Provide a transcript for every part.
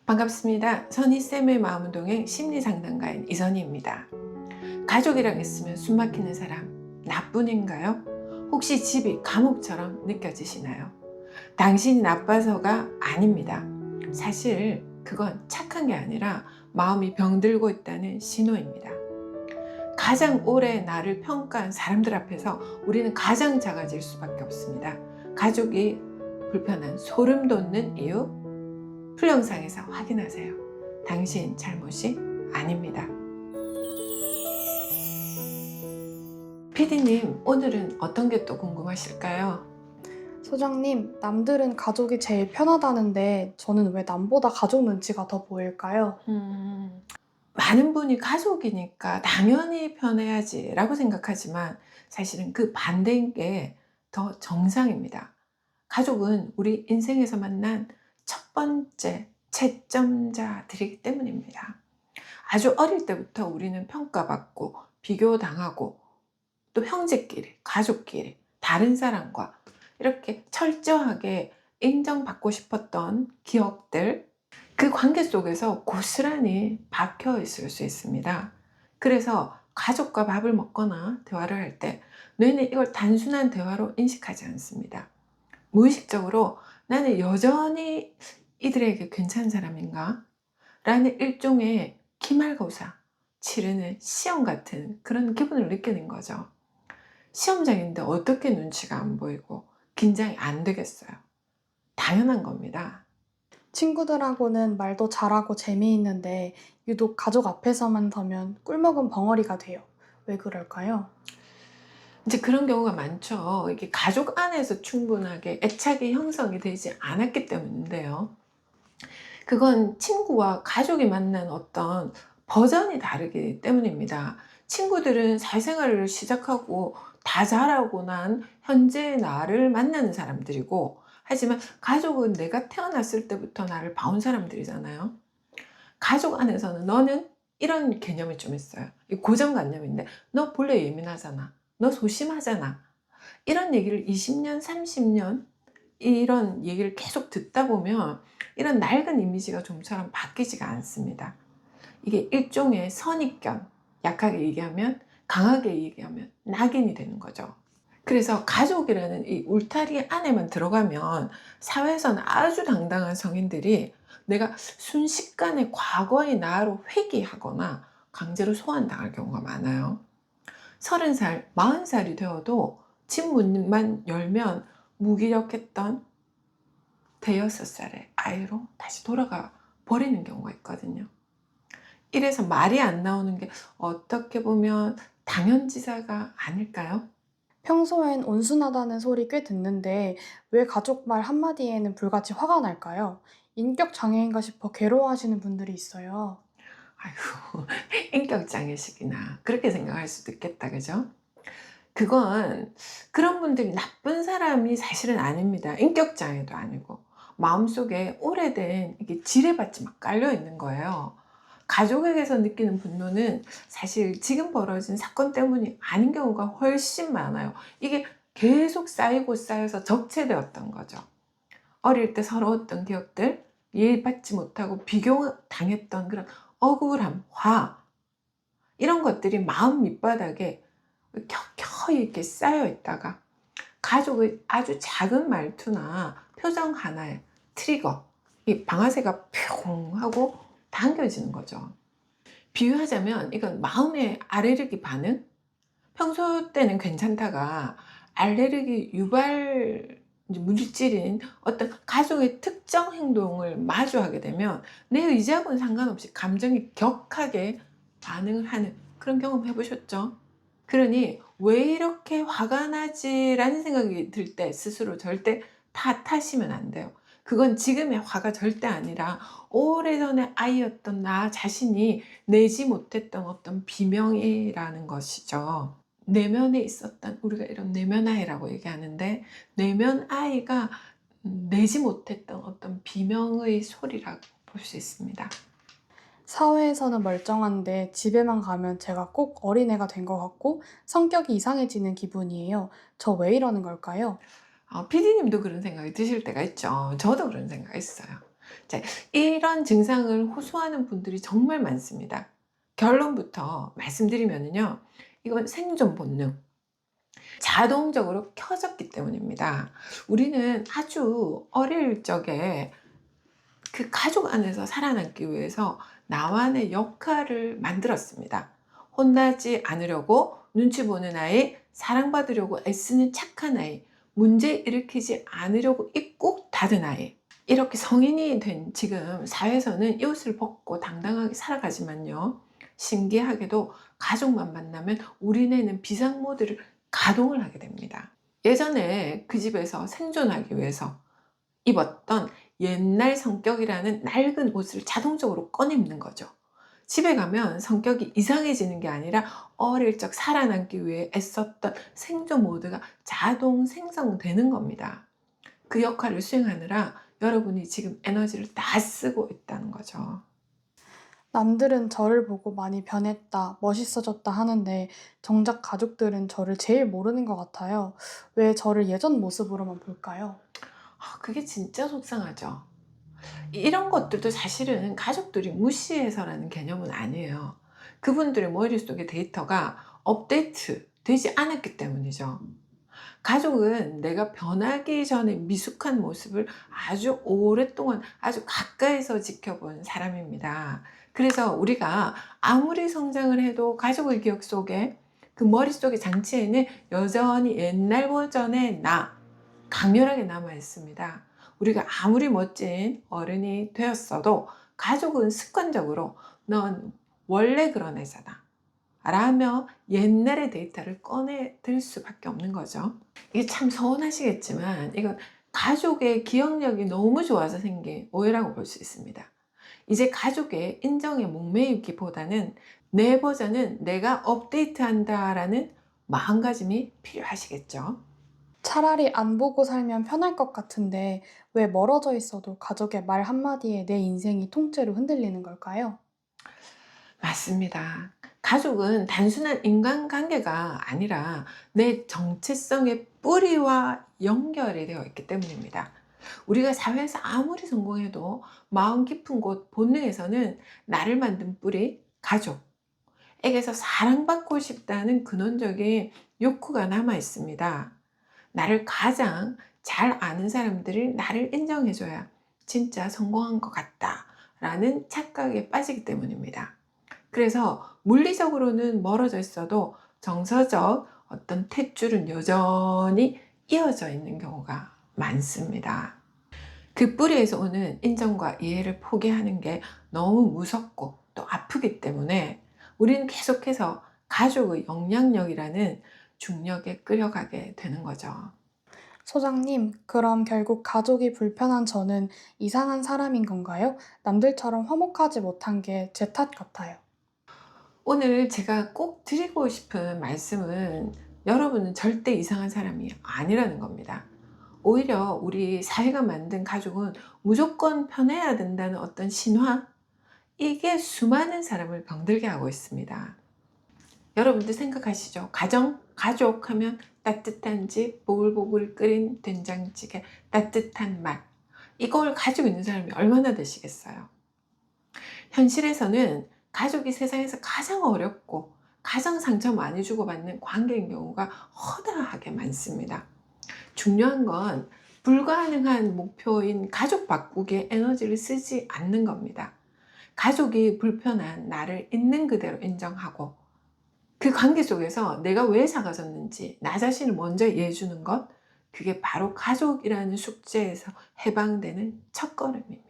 반갑습니다. 선희쌤의 마음운동의 심리상담가인 이선희입니다. 가족이랑 있으면 숨막히는 사람, 나뿐인가요? 혹시 집이 감옥처럼 느껴지시나요? 당신이 나빠서가 아닙니다. 사실 그건 착한 게 아니라 마음이 병들고 있다는 신호입니다. 가장 오래 나를 평가한 사람들 앞에서 우리는 가장 작아질 수밖에 없습니다. 가족이 불편한 소름 돋는 이유? 풀영상에서 확인하세요. 당신 잘못이 아닙니다. PD님, 오늘은 어떤 게 또 궁금하실까요? 소장님, 남들은 가족이 제일 편하다는데 저는 왜 남보다 가족 눈치가 더 보일까요? 많은 분이 가족이니까 당연히 편해야지 라고 생각하지만 사실은 그 반대인 게 더 정상입니다. 가족은 우리 인생에서 만난 첫 번째 채점자들이기 때문입니다. 아주 어릴 때부터 우리는 평가받고 비교당하고 또 형제끼리, 가족끼리, 다른 사람과 이렇게 철저하게 인정받고 싶었던 기억들, 그 관계 속에서 고스란히 박혀 있을 수 있습니다. 그래서 가족과 밥을 먹거나 대화를 할 때 뇌는 이걸 단순한 대화로 인식하지 않습니다. 무의식적으로 나는 여전히 이들에게 괜찮은 사람인가? 라는 일종의 기말고사, 치르는 시험 같은 그런 기분을 느끼는 거죠. 시험장인데 어떻게 눈치가 안 보이고 긴장이 안 되겠어요? 당연한 겁니다. 친구들하고는 말도 잘하고 재미있는데 유독 가족 앞에서만 서면 꿀먹은 벙어리가 돼요. 왜 그럴까요? 이제 그런 경우가 많죠. 이게 가족 안에서 충분하게 애착이 형성이 되지 않았기 때문인데요. 그건 친구와 가족이 만난 어떤 버전이 다르기 때문입니다. 친구들은 사회생활을 시작하고 다 자라고 난 현재의 나를 만나는 사람들이고, 하지만 가족은 내가 태어났을 때부터 나를 봐온 사람들이잖아요. 가족 안에서는 너는 이런 개념이 좀 있어요. 이 고정관념인데, 너 본래 예민하잖아. 너 소심하잖아. 이런 얘기를 20년, 30년 이런 얘기를 계속 듣다 보면 이런 낡은 이미지가 좀처럼 바뀌지가 않습니다. 이게 일종의 선입견, 약하게 얘기하면, 강하게 얘기하면 낙인이 되는 거죠. 그래서 가족이라는 이 울타리 안에만 들어가면 사회에서는 아주 당당한 성인들이 내가 순식간에 과거의 나로 회귀하거나 강제로 소환당할 경우가 많아요. 30살, 40살이 되어도 집 문만 열면 무기력했던 대여섯 살의 아이로 다시 돌아가 버리는 경우가 있거든요. 이래서 말이 안 나오는 게 어떻게 보면 당연지사가 아닐까요? 평소엔 온순하다는 소리 꽤 듣는데 왜 가족 말 한마디에는 불같이 화가 날까요? 인격 장애인가 싶어 괴로워하시는 분들이 있어요. 아이고, 인격장애식이나 그렇게 생각할 수도 있겠다, 그죠? 그건 그런 분들이 나쁜 사람이 사실은 아닙니다. 인격장애도 아니고 마음속에 오래된 이게 지뢰밭이 막 깔려 있는 거예요. 가족에게서 느끼는 분노는 사실 지금 벌어진 사건 때문이 아닌 경우가 훨씬 많아요. 이게 계속 쌓이고 쌓여서 적체되었던 거죠. 어릴 때 서러웠던 기억들, 이해받지 못하고 비교당했던 그런 억울함, 화, 이런 것들이 마음 밑바닥에 켜켜이 이렇게 쌓여 있다가 가족의 아주 작은 말투나 표정 하나에 트리거, 이 방아쇠가 뿅 하고 당겨지는 거죠. 비유하자면 이건 마음의 알레르기 반응? 평소 때는 괜찮다가 알레르기 유발 물질인 어떤 가족의 특정 행동을 마주하게 되면 내 의지하고는 상관없이 감정이 격하게 반응을 하는 그런 경험 해보셨죠? 그러니 왜 이렇게 화가 나지? 라는 생각이 들 때 스스로 절대 탓하시면 안 돼요. 그건 지금의 화가 절대 아니라 오래전에 아이였던 나 자신이 내지 못했던 어떤 비명이라는 것이죠. 내면에 있었던, 우리가 이런 내면 아이라고 얘기하는데, 내면 아이가 내지 못했던 어떤 비명의 소리라고 볼 수 있습니다. 사회에서는 멀쩡한데 집에만 가면 제가 꼭 어린애가 된 것 같고 성격이 이상해지는 기분이에요. 저 왜 이러는 걸까요? PD님도 그런 생각이 드실 때가 있죠. 저도 그런 생각이 있어요. 자, 이런 증상을 호소하는 분들이 정말 많습니다. 결론부터 말씀드리면은요. 이건 생존 본능. 자동적으로 켜졌기 때문입니다. 우리는 아주 어릴 적에 그 가족 안에서 살아남기 위해서 나만의 역할을 만들었습니다. 혼나지 않으려고 눈치 보는 아이, 사랑받으려고 애쓰는 착한 아이, 문제 일으키지 않으려고 입 꾹 닫은 아이. 이렇게 성인이 된 지금 사회에서는 이 옷을 벗고 당당하게 살아가지만요. 신기하게도 가족만 만나면 우리네는 비상모드를 가동을 하게 됩니다. 예전에 그 집에서 생존하기 위해서 입었던 옛날 성격이라는 낡은 옷을 자동적으로 꺼내 입는 거죠. 집에 가면 성격이 이상해지는 게 아니라 어릴 적 살아남기 위해 애썼던 생존 모드가 자동 생성되는 겁니다. 그 역할을 수행하느라 여러분이 지금 에너지를 다 쓰고 있다는 거죠. 남들은 저를 보고 많이 변했다, 멋있어졌다 하는데 정작 가족들은 저를 제일 모르는 것 같아요. 왜 저를 예전 모습으로만 볼까요? 그게 진짜 속상하죠. 이런 것들도 사실은 가족들이 무시해서라는 개념은 아니에요. 그분들의 머릿속의 데이터가 업데이트 되지 않았기 때문이죠. 가족은 내가 변하기 전에 미숙한 모습을 아주 오랫동안 아주 가까이서 지켜본 사람입니다. 그래서 우리가 아무리 성장을 해도 가족의 기억 속에 그 머릿속의 장치에는 여전히 옛날 버전의 나, 강렬하게 남아 있습니다. 우리가 아무리 멋진 어른이 되었어도 가족은 습관적으로 넌 원래 그런 애잖아 라며 옛날의 데이터를 꺼내들 수밖에 없는 거죠. 이게 참 서운하시겠지만 이건 가족의 기억력이 너무 좋아서 생긴 오해라고 볼 수 있습니다. 이제 가족의 인정에 목매이기보다는 내 버전은 내가 업데이트한다라는 마음가짐이 필요하시겠죠. 차라리 안 보고 살면 편할 것 같은데 왜 멀어져 있어도 가족의 말 한마디에 내 인생이 통째로 흔들리는 걸까요? 맞습니다. 가족은 단순한 인간관계가 아니라 내 정체성의 뿌리와 연결이 되어 있기 때문입니다. 우리가 사회에서 아무리 성공해도 마음 깊은 곳 본능에서는 나를 만든 뿌리, 가족에게서 사랑받고 싶다는 근원적인 욕구가 남아 있습니다. 나를 가장 잘 아는 사람들이 나를 인정해줘야 진짜 성공한 것 같다라는 착각에 빠지기 때문입니다. 그래서 물리적으로는 멀어져 있어도 정서적 어떤 탯줄은 여전히 이어져 있는 경우가 많습니다. 그 뿌리에서 오는 인정과 이해를 포기하는 게 너무 무섭고 또 아프기 때문에 우리는 계속해서 가족의 영향력이라는 중력에 끌려가게 되는 거죠. 소장님, 그럼 결국 가족이 불편한 저는 이상한 사람인 건가요? 남들처럼 화목하지 못한 게 제 탓 같아요. 오늘 제가 꼭 드리고 싶은 말씀은 여러분은 절대 이상한 사람이 아니라는 겁니다. 오히려 우리 사회가 만든 가족은 무조건 편해야 된다는 어떤 신화? 이게 수많은 사람을 병들게 하고 있습니다. 여러분들 생각하시죠? 가족 하면 따뜻한 집, 보글보글 끓인 된장찌개, 따뜻한 맛. 이걸 가지고 있는 사람이 얼마나 되시겠어요? 현실에서는 가족이 세상에서 가장 어렵고 가장 상처 많이 주고받는 관계인 경우가 허다하게 많습니다. 중요한 건 불가능한 목표인 가족 바꾸기에 에너지를 쓰지 않는 겁니다. 가족이 불편한 나를 있는 그대로 인정하고 그 관계 속에서 내가 왜 작아졌는지 나 자신을 먼저 이해해 주는 것, 그게 바로 가족이라는 숙제에서 해방되는 첫걸음입니다.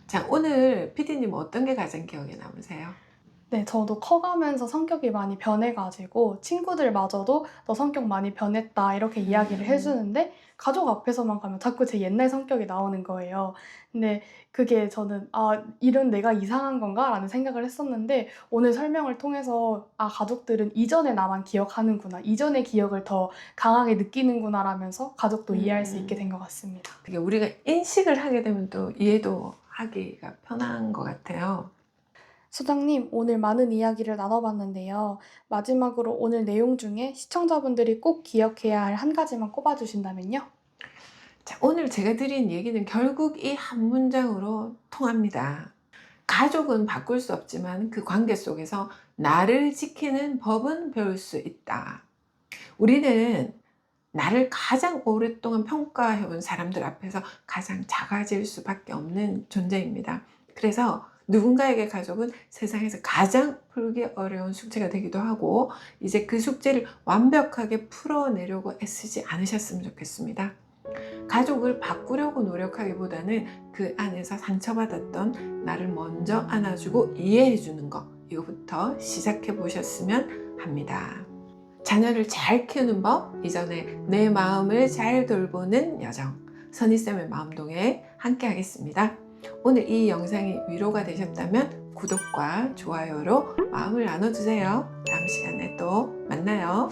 자, 오늘 피디님 어떤 게 가장 기억에 남으세요? 네, 저도 커가면서 성격이 많이 변해가지고 친구들마저도 너 성격 많이 변했다 이렇게 이야기를 음. 해주는데 가족 앞에서만 가면 자꾸 제 옛날 성격이 나오는 거예요. 근데 그게 저는 이런 내가 이상한 건가? 라는 생각을 했었는데 오늘 설명을 통해서 가족들은 이전의 나만 기억하는구나. 이전의 기억을 더 강하게 느끼는구나 라면서 가족도 이해할 수 있게 된 것 같습니다. 그게 우리가 인식을 하게 되면 또 이해도 하기가 편한 것 같아요. 소장님, 오늘 많은 이야기를 나눠봤는데요. 마지막으로 오늘 내용 중에 시청자분들이 꼭 기억해야 할 한 가지만 꼽아주신다면요? 자, 오늘 제가 드린 얘기는 결국 이 한 문장으로 통합니다. 가족은 바꿀 수 없지만 그 관계 속에서 나를 지키는 법은 배울 수 있다. 우리는 나를 가장 오랫동안 평가해온 사람들 앞에서 가장 작아질 수밖에 없는 존재입니다. 그래서 누군가에게 가족은 세상에서 가장 풀기 어려운 숙제가 되기도 하고, 이제 그 숙제를 완벽하게 풀어내려고 애쓰지 않으셨으면 좋겠습니다. 가족을 바꾸려고 노력하기보다는 그 안에서 상처받았던 나를 먼저 안아주고 이해해주는 거, 이거부터 시작해 보셨으면 합니다. 자녀를 잘 키우는 법, 이전에 내 마음을 잘 돌보는 여정, 선희쌤의 마음동에 함께 하겠습니다. 오늘 이 영상이 위로가 되셨다면 구독과 좋아요로 마음을 나눠주세요. 다음 시간에 또 만나요.